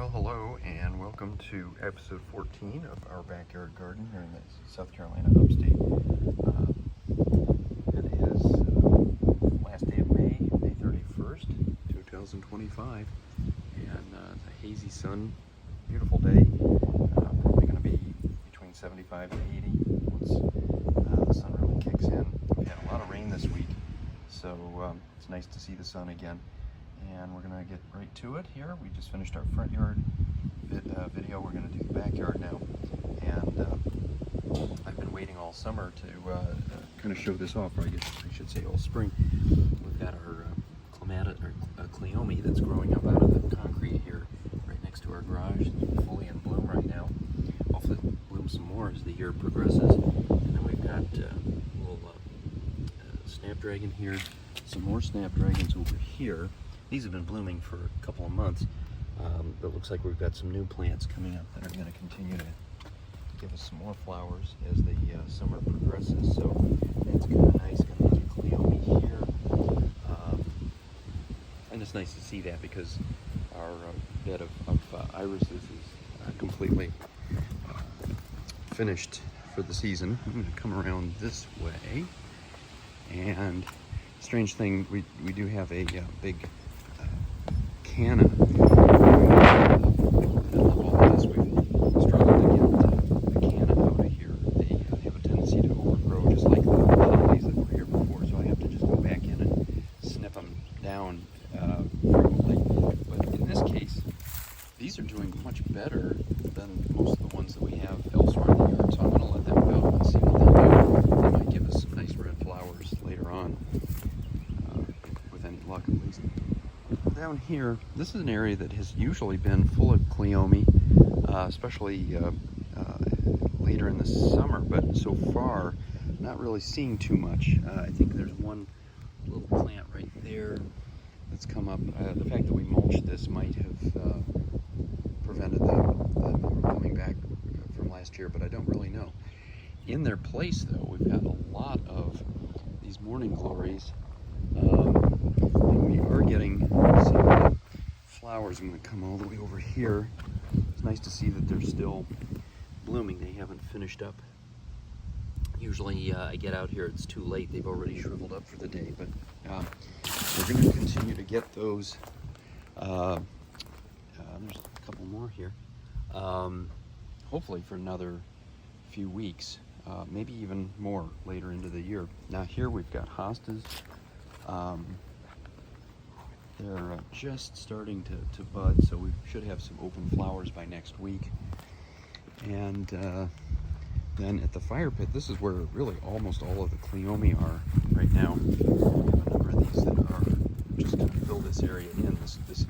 Well, hello and welcome to episode 14 of our backyard garden here in the South Carolina upstate. It is last day of May, May 31st, 2025, and a hazy sun, beautiful day. Probably going to be between 75 and 80 once the sun really kicks in. We've had a lot of rain this week, so it's nice to see the sun again. And we're going to get right to it here. We just finished our front yard video. We're going to do the backyard now. And I've been waiting all summer to kind of show this off, or I guess I should say all spring. We've got our cleome that's growing up out of the concrete here right next to our garage. It's fully in bloom right now. Hopefully it'll bloom some more as the year progresses. And then we've got a little snapdragon here, some more snapdragons over here. These have been blooming for a couple of months, but it looks like we've got some new plants coming up that are going to continue to give us some more flowers as the summer progresses. So that's kind of nice. Got another cleome here, and it's nice to see that because our bed of irises is completely finished for the season. I'm going to come around this way, and strange thing, we do have a big canna. We've struggled to get the canna out of here. They have a tendency to overgrow, just like the lilies that were here before. So I have to just go back in and snip them down frequently. But in this case, these are doing much better than most of the ones that we have elsewhere in the yard. So I'm going to let them go and see what they do. They might give us some nice red flowers later on, with any luck at least. Down here, this is an area that has usually been full of cleome, especially later in the summer, but so far not really seeing too much. I think there's one little plant right there that's come up. The fact that we mulched this might have prevented them coming back from last year, but I don't really know. In their place, though, we've got a lot of these morning glories. And we are getting some flowers. I'm going to come all the way over here. It's nice to see that they're still blooming. They haven't finished up. Usually I get out here, it's too late. They've already shriveled up for the day. But we're going to continue to get those. There's a couple more here. Hopefully for another few weeks. Maybe even more later into the year. Now here we've got hostas. They're just starting to bud, so we should have some open flowers by next week. And then at the fire pit, this is where really almost all of the cleome are right now. We have a number of these that are just going to fill this area in. This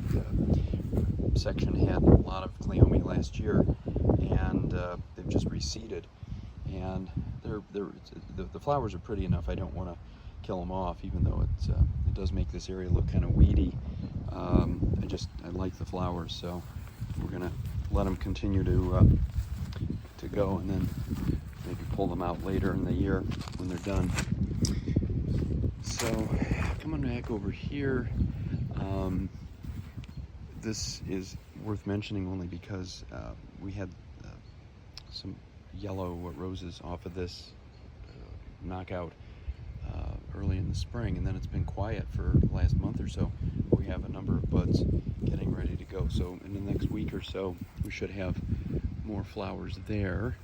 section had a lot of cleome last year, and they've just reseeded. And the flowers are pretty enough. I don't want to kill them off, even though it does make this area look kind of weedy. I like the flowers, so we're gonna let them continue to go, and then maybe pull them out later in the year when they're done. So coming back over here, this is worth mentioning only because we had some yellow roses off of this knockout early in the spring, and then it's been quiet for the last month or so. We have a number of buds getting ready to go, so in the next week or so we should have more flowers there.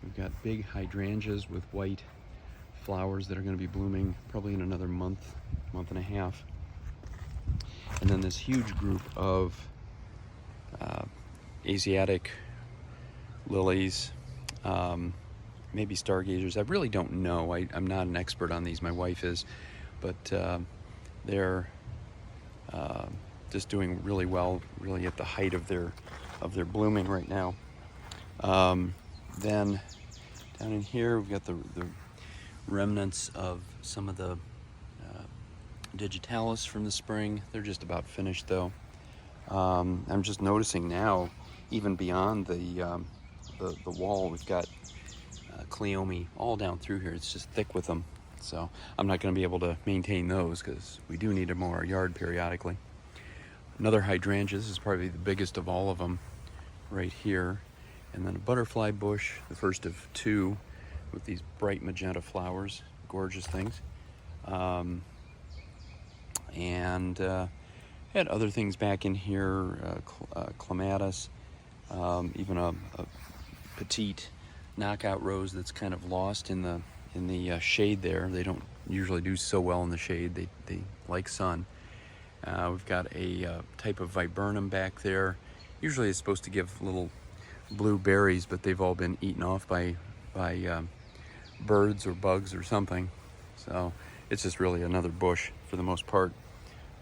We've got big hydrangeas with white flowers that are going to be blooming probably in another month and a half, and then this huge group of Asiatic lilies, maybe stargazers. I really don't know. I'm not an expert on these. My wife is, but they're just doing really well, really at the height of their blooming right now. Then down in here we've got the remnants of some of the digitalis from the spring. They're just about finished though. I'm just noticing now, even beyond the wall, we've got cleome all down through here. It's just thick with them, so I'm not going to be able to maintain those because we do need to mow our yard periodically. Another hydrangea, this is probably the biggest of all of them right here. And then a butterfly bush, the first of two, with these bright magenta flowers, gorgeous things. And had other things back in here, clematis, even a petite knockout rose that's kind of lost in the shade there. They don't usually do so well in the shade. They like sun. We've got a type of viburnum back there. Usually it's supposed to give little blue berries, but they've all been eaten off by birds or bugs or something. So it's just really another bush for the most part.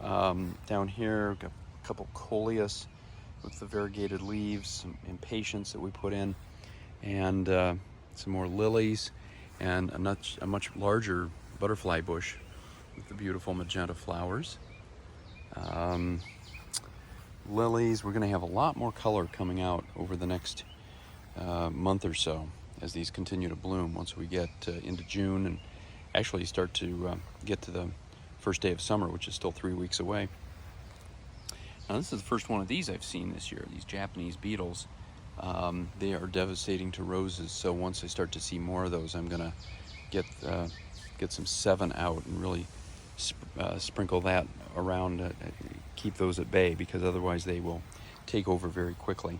Down here, we've got a couple coleus with the variegated leaves, some impatiens that we put in, and some more lilies, and a much larger butterfly bush with the beautiful magenta flowers. Lilies, we're going to have a lot more color coming out over the next month or so as these continue to bloom once we get into June and actually start to get to the first day of summer, which is still 3 weeks away. Now this is the first one of these I've seen this year, these Japanese beetles. They are devastating to roses, so once I start to see more of those, I'm going to get some 7 out and really sprinkle that around, keep those at bay, because otherwise they will take over very quickly.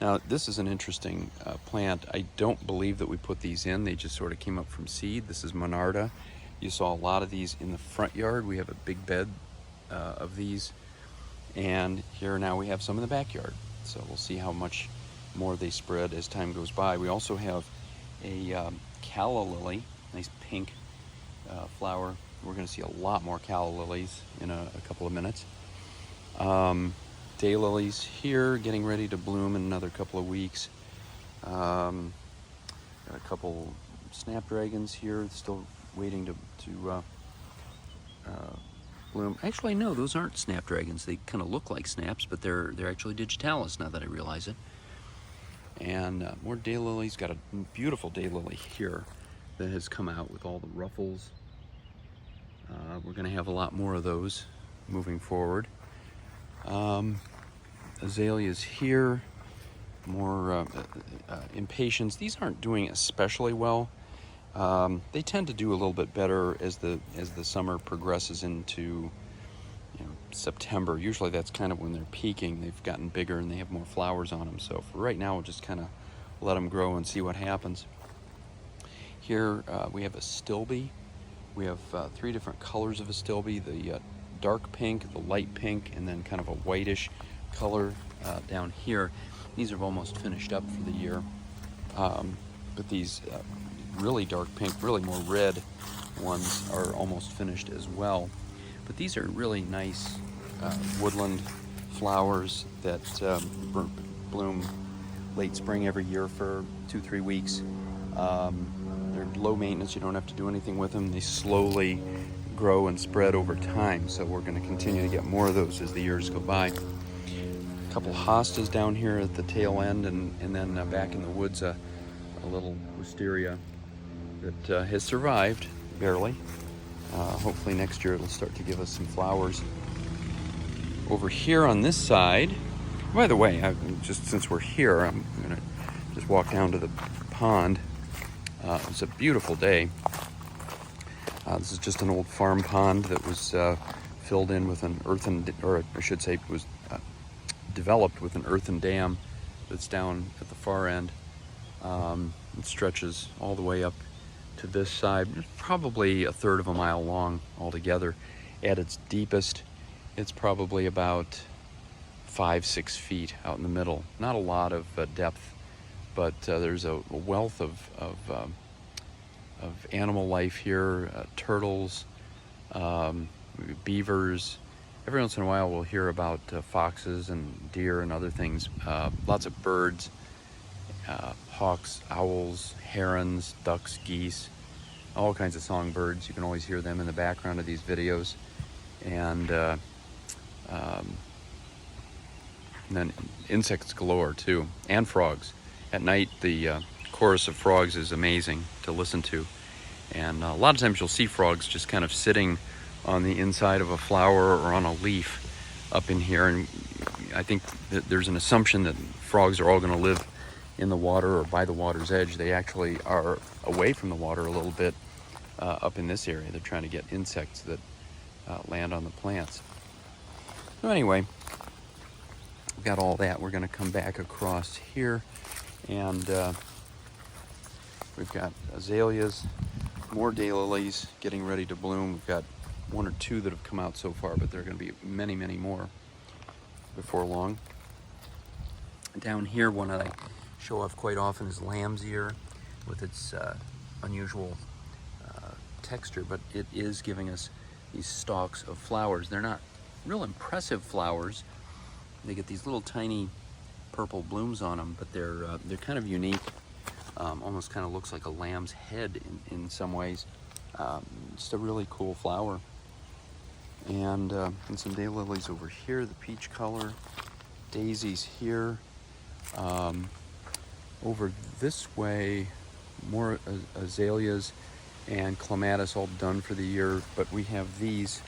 Now this is an interesting plant. I don't believe that we put these in. They just sort of came up from seed. This is Monarda. You saw a lot of these in the front yard. We have a big bed of these, and here now we have some in the backyard. So we'll see how much more they spread as time goes by. We also have a calla lily, nice pink flower. We're going to see a lot more calla lilies in a couple of minutes. Daylilies here, getting ready to bloom in another couple of weeks. Got a couple snapdragons here, still waiting to bloom. Actually, no, those aren't snapdragons. They kind of look like snaps, but they're actually digitalis now that I realize it. And more daylilies. Got a beautiful daylily here that has come out with all the ruffles. We're going to have a lot more of those moving forward. Azaleas here, more impatiens. These aren't doing especially well. They tend to do a little bit better as the summer progresses into September. Usually that's kind of when they're peaking. They've gotten bigger and they have more flowers on them. So for right now, we'll just kind of let them grow and see what happens. Here we have a stilbe. We have 3 different colors of astilbe, the dark pink, the light pink, and then kind of a whitish color down here. These are almost finished up for the year. But these really dark pink, really more red ones are almost finished as well. But these are really nice woodland flowers that bloom late spring every year for 2-3 weeks. They're low maintenance. You don't have to do anything with them. They slowly grow and spread over time, so we're going to continue to get more of those as the years go by. A couple hostas down here at the tail end, and then back in the woods a little wisteria that has survived, barely. Hopefully next year it'll start to give us some flowers. Over here on this side, by the way, just since we're here, I'm going to just walk down to the pond. It's a beautiful day. This is just an old farm pond that was filled in with an earthen, or I should say was developed with an earthen dam that's down at the far end. It stretches all the way up to this side. It's probably 1/3 of a mile long altogether. At its deepest, it's probably about 5-6 feet out in the middle. Not a lot of depth, but there's a wealth of animal life here, turtles, beavers. Every once in a while we'll hear about foxes and deer and other things. Lots of birds, hawks, owls, herons, ducks, geese, all kinds of songbirds. You can always hear them in the background of these videos. And then insects galore too, and frogs. At night the chorus of frogs is amazing to listen to. And a lot of times you'll see frogs just kind of sitting on the inside of a flower or on a leaf. up in here, and I think that there's an assumption that frogs are all going to live in the water or by the water's edge. They actually are away from the water a little bit up in this area. They're trying to get insects that land on the plants. So anyway, we've got all that. We're going to come back across here, and we've got azaleas, more daylilies getting ready to bloom. We've got 1 or 2 that have come out so far, but there are going to be many, many more before long. Down here, one that I show off quite often is lamb's ear with its unusual texture, but it is giving us these stalks of flowers. They're not real impressive flowers. They get these little tiny purple blooms on them, but they're kind of unique. Almost kind of looks like a lamb's head in some ways. Just a really cool flower. And some daylilies over here, the peach color. Daisies here. Over this way, more azaleas and clematis all done for the year, but we have these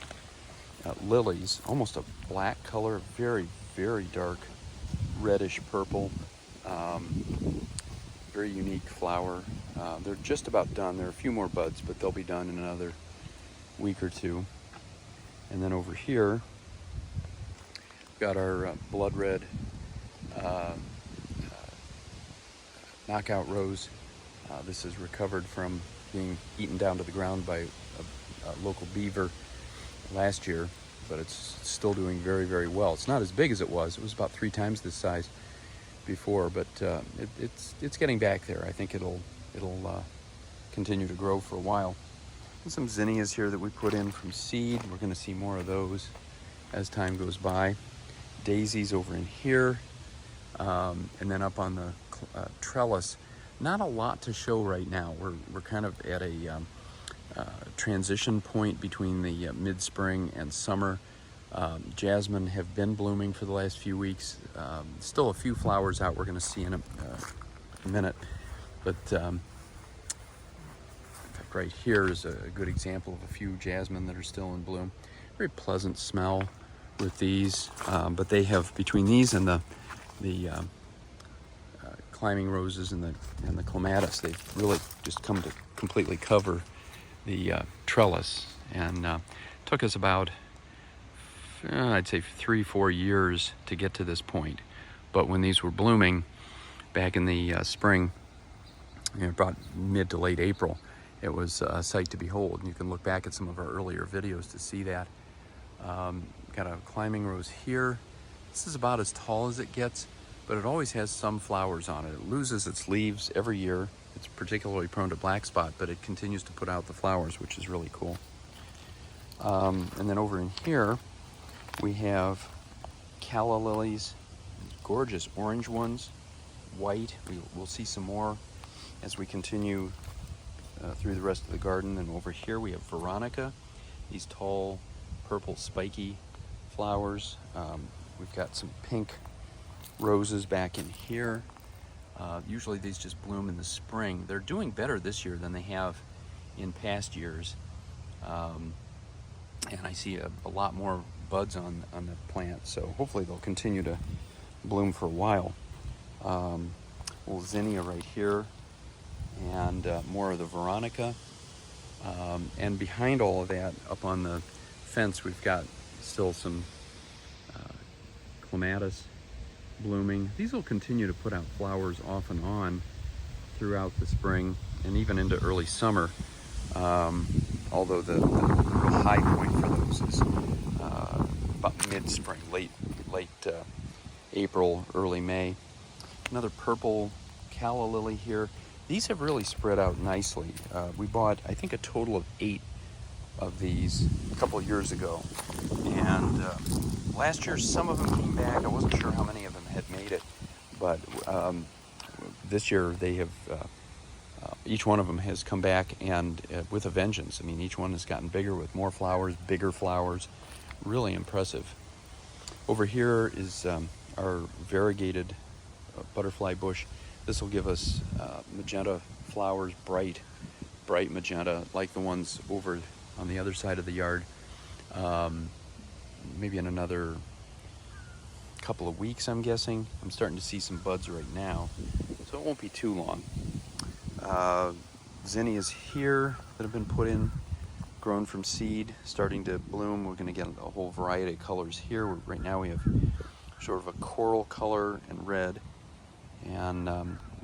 lilies, almost a black color, very, very dark reddish purple. Very unique flower. They're just about done. There are a few more buds, but they'll be done in another week or 2. And then over here, we've got our blood red knockout rose. This is recovered from being eaten down to the ground by a local beaver last year, but it's still doing very, very well. It's not as big as it was. It was about 3 times this size before, but it's getting back there. I think it'll continue to grow for a while. And some zinnias here that we put in from seed. We're going to see more of those as time goes by. Daisies over in here, and then up on the trellis. Not a lot to show right now. We're kind of at a transition point between the mid-spring and summer. Jasmine have been blooming for the last few weeks. Still a few flowers out we're going to see in a minute. But in fact, right here is a good example of a few jasmine that are still in bloom. Very pleasant smell with these. But they have, between these and the climbing roses and the clematis, they've really just come to completely cover the trellis. And took us about I'd say 3-4 years to get to this point. But when these were blooming back in the spring, about mid to late April, it was a sight to behold. And you can look back at some of our earlier videos to see that. Got a climbing rose here. This is about as tall as it gets, but it always has some flowers on it. It loses its leaves every year. It's particularly prone to black spot, but it continues to put out the flowers, which is really cool. And then over in here, we have calla lilies, gorgeous orange ones, white. We'll see some more as we continue through the rest of the garden. And over here we have veronica, these tall, purple, spiky flowers. We've got some pink roses back in here. Usually these just bloom in the spring. They're doing better this year than they have in past years. And I see a lot more buds on the plant, so hopefully they'll continue to bloom for a while. Little zinnia right here, and more of the veronica. And behind all of that, up on the fence, we've got still some clematis blooming. These will continue to put out flowers off and on throughout the spring and even into early summer. Although the real high point for those is about mid-spring, late April, early May. Another purple calla lily here. These have really spread out nicely. We bought, I think, a total of 8 of these a couple of years ago. And last year, some of them came back. I wasn't sure how many of them had made it, but this year they have, each one of them has come back, and with a vengeance. I mean, each one has gotten bigger with more flowers, bigger flowers. Really impressive. Over here is our variegated butterfly bush. This will give us magenta flowers, bright magenta, like the ones over on the other side of the yard. Maybe in another couple of weeks, I'm guessing. I'm starting to see some buds right now, so it won't be too long. Zinnias here that have been put in, grown from seed, starting to bloom. We're going to get a whole variety of colors here. Right now we have sort of a coral color and red, and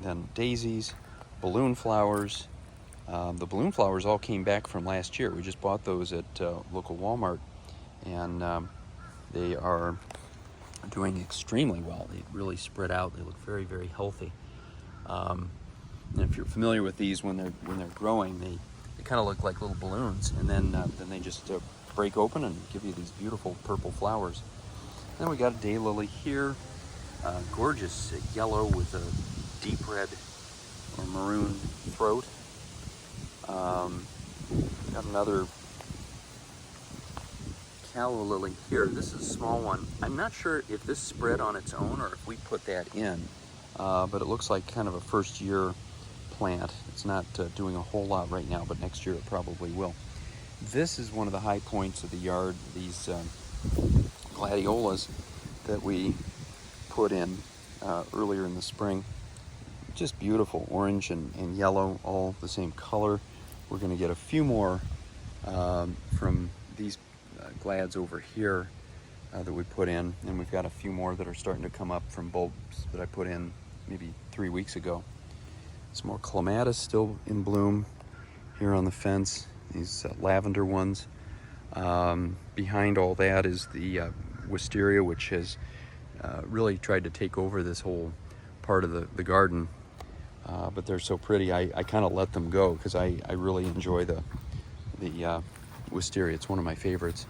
then daisies, balloon flowers. The balloon flowers all came back from last year. We just bought those at local Walmart, and they are doing extremely well. They really spread out. They look very, very healthy. And if you're familiar with these, when they're growing, they kind of look like little balloons, and then they just break open and give you these beautiful purple flowers. Then we got a daylily here, gorgeous yellow with a deep red or maroon throat. Got another calla lily here. This is a small one. I'm not sure if this spread on its own or if we put that in, but it looks like kind of a first year plant. It's not doing a whole lot right now, but next year it probably will. This is one of the high points of the yard, these gladiolas that we put in earlier in the spring. Just beautiful, orange and yellow, all the same color. We're going to get a few more from these glads over here that we put in, and we've got a few more that are starting to come up from bulbs that I put in maybe 3 weeks ago. Some more clematis still in bloom here on the fence, these lavender ones. Behind all that is the wisteria, which has really tried to take over this whole part of the garden. But they're so pretty, I kind of let them go because I really enjoy the wisteria. It's one of my favorites.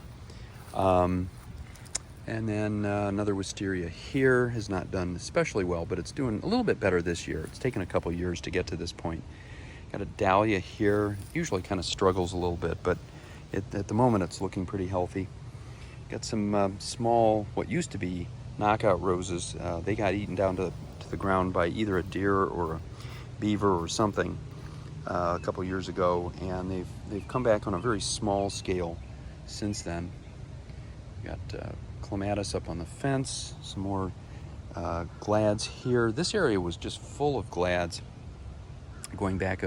And then another wisteria here has not done especially well, but it's doing a little bit better this year. It's taken a couple years to get to this point. Got a dahlia here, usually kind of struggles a little bit, but at the moment it's looking pretty healthy. Got some small, what used to be knockout roses. They got eaten down to the ground by either a deer or a beaver or something a couple years ago, and they've come back on a very small scale since then. Got clematis up on the fence, some more glads here. This area was just full of glads going back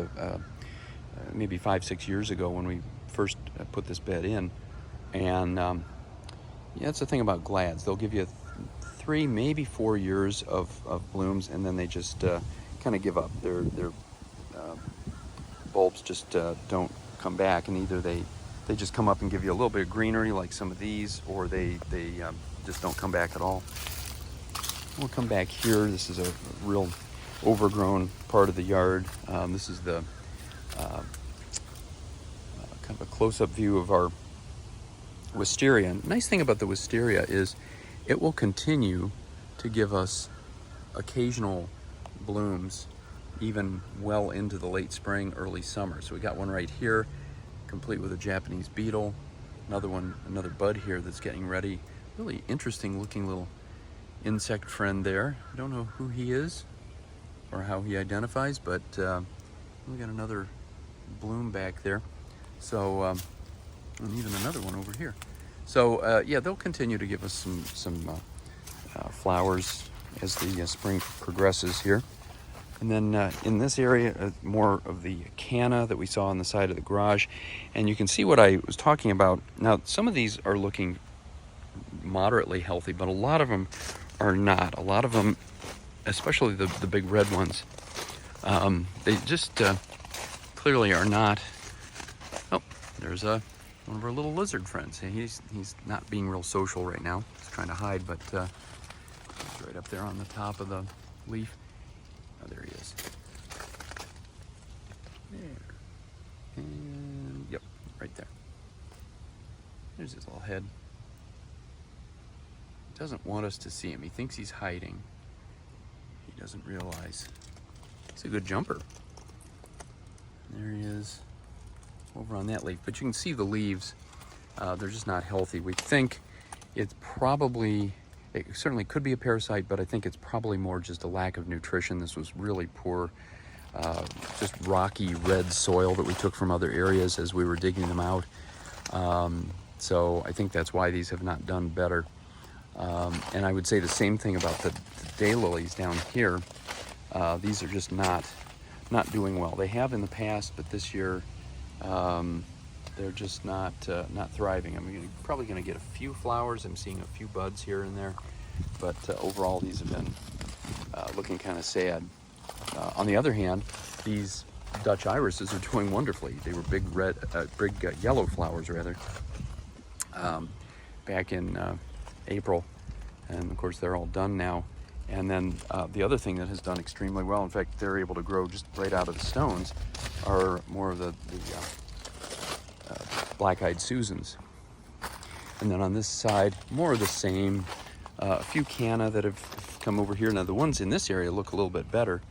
maybe 5-6 years ago when we first put this bed in. And yeah, that's the thing about glads. They'll give you 3, maybe 4 years of blooms, and then they just kind of give up. Their bulbs just don't come back, and either they just come up and give you a little bit of greenery like some of these, or they just don't come back at all. We'll come back here. This is a real overgrown part of the yard. This is the kind of a close-up view of our wisteria. And nice thing about the wisteria is it will continue to give us occasional blooms even well into the late spring, early summer. So we got one right here, complete with a Japanese beetle. Another bud here that's getting ready. Really interesting looking little insect friend there. I don't know who he is or how he identifies, but we got another bloom back there. So, and even another one over here. So yeah, they'll continue to give us some flowers as the spring progresses here. And then in this area, more of the canna that we saw on the side of the garage. And you can see what I was talking about. Now, some of these are looking moderately healthy, but a lot of them are not. A lot of them, especially the big red ones, they just clearly are not. Oh, there's one of our little lizard friends. He's not being real social right now. He's trying to hide, but he's right up there on the top of the leaf. Oh, there he is. There. And, yep, right there. There's his little head. He doesn't want us to see him. He thinks he's hiding. He doesn't realize. He's a good jumper. There he is, over on that leaf. But you can see the leaves. They're just not healthy. We think it's probably... It certainly could be a parasite, but I think it's probably more just a lack of nutrition. This was really poor, just rocky red soil that we took from other areas as we were digging them out. So I think that's why these have not done better. And I would say the same thing about the daylilies down here. These are just not doing well. They have in the past, but this year they're just not thriving. I'm probably going to get a few flowers. I'm seeing a few buds here and there, but overall these have been looking kind of sad. On the other hand, these Dutch irises are doing wonderfully. They were big yellow flowers rather back in April, and of course they're all done now. And then the other thing that has done extremely well, in fact they're able to grow just right out of the stones, are more of the black-eyed Susans. And then on this side, more of the same. A few canna that have come over here. Now the ones in this area look a little bit better.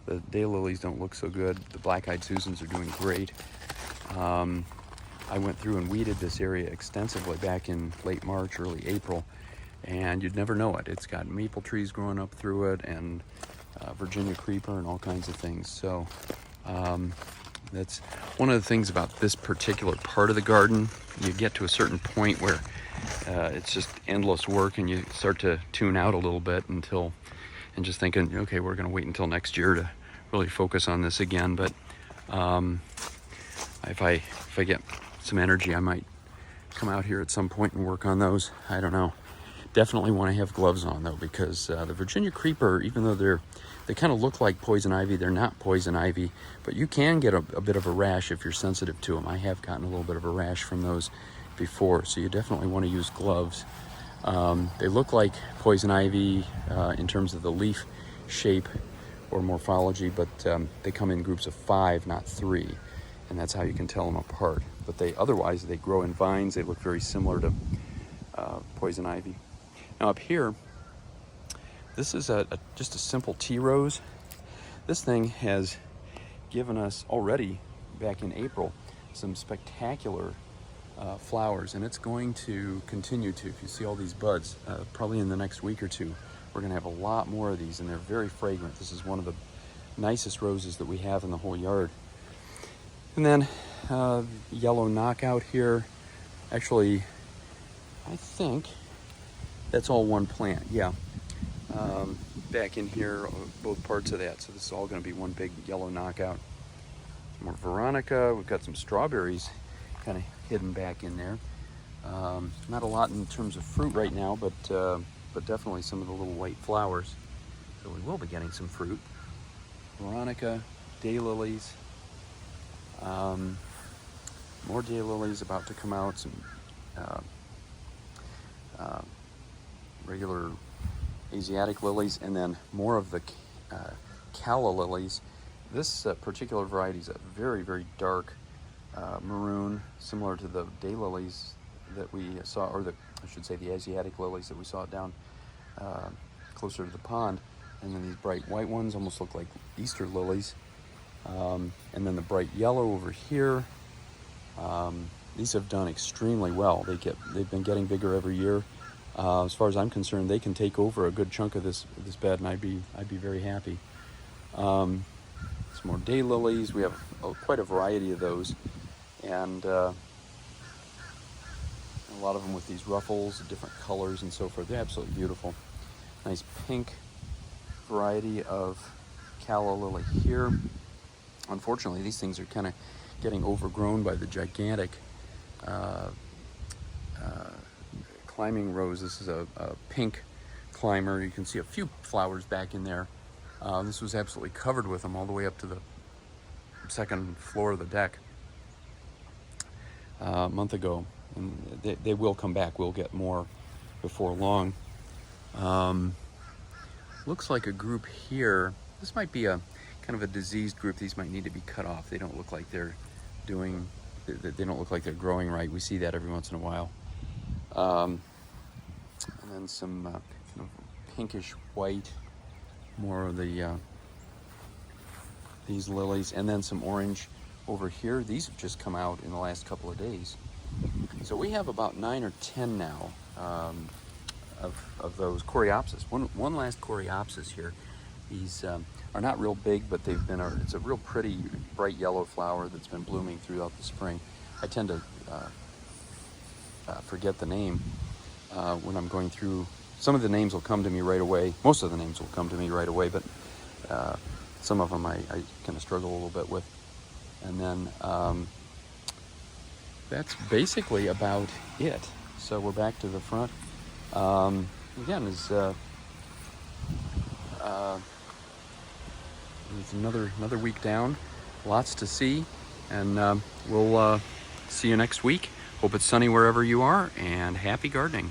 The daylilies don't look so good. The black-eyed Susans are doing great. I went through and weeded this area extensively back in late March, early April, and you'd never know it. It's got maple trees growing up through it, and Virginia creeper and all kinds of things. So that's one of the things about this particular part of the garden. You get to a certain point where it's just endless work, and you start to tune out a little bit and just thinking, okay, we're going to wait until next year to really focus on this again. But if I get some energy, I might come out here at some point and work on those. I don't know. Definitely want to have gloves on though, because the Virginia creeper, even though they kind of look like poison ivy, they're not poison ivy, but you can get a bit of a rash if you're sensitive to them. I have gotten a little bit of a rash from those before, so you definitely want to use gloves. They look like poison ivy in terms of the leaf shape or morphology, but they come in groups of 5, not 3, and that's how you can tell them apart. But otherwise they grow in vines. They look very similar to poison ivy. Now up here, this is just a simple tea rose. This thing has given us already, back in April, some spectacular flowers, and it's going to continue to. If you see all these buds, probably in the next week or two, we're going to have a lot more of these, and they're very fragrant. This is one of the nicest roses that we have in the whole yard. And then yellow knockout here. Actually, I think that's all one plant, yeah. Back in here, both parts of that. So this is all going to be one big yellow knockout. Some more Veronica. We've got some strawberries kind of hidden back in there. Not a lot in terms of fruit right now, but definitely some of the little white flowers. So we will be getting some fruit. Veronica, daylilies. More daylilies about to come out. Some regular Asiatic lilies, and then more of the calla lilies. This particular variety is a very, very dark maroon, similar to the daylilies that we saw, or I should say the Asiatic lilies that we saw down closer to the pond. And then these bright white ones almost look like Easter lilies. And then the bright yellow over here. These have done extremely well. They've been getting bigger every year. As far as I'm concerned, they can take over a good chunk of this bed, and I'd be very happy. Some more daylilies. We have quite a variety of those, and a lot of them with these ruffles, different colors and so forth. They're absolutely beautiful. Nice pink variety of calla lily here. Unfortunately, these things are kind of getting overgrown by the gigantic climbing rose. This is a pink climber. You can see a few flowers back in there. This was absolutely covered with them all the way up to the second floor of the deck a month ago. And they will come back. We'll get more before long. Looks like a group here. This might be a kind of a diseased group. These might need to be cut off. They don't look like they're growing right. We see that every once in a while. And then some kind of pinkish white, more of the these lilies, and then some orange over here. These have just come out in the last couple of days. So we have about 9 or 10 now of those coreopsis. One last coreopsis here. These are not real big, but it's a real pretty bright yellow flower that's been blooming throughout the spring. I tend to forget the name when I'm going through some of the names will come to me right away. Most of the names will come to me right away, but some of them I kind of struggle a little bit with. And then that's basically about it. So we're back to the front. Again, it's another week down. Lots to see, and we'll see you next week. Hope it's sunny wherever you are, and happy gardening.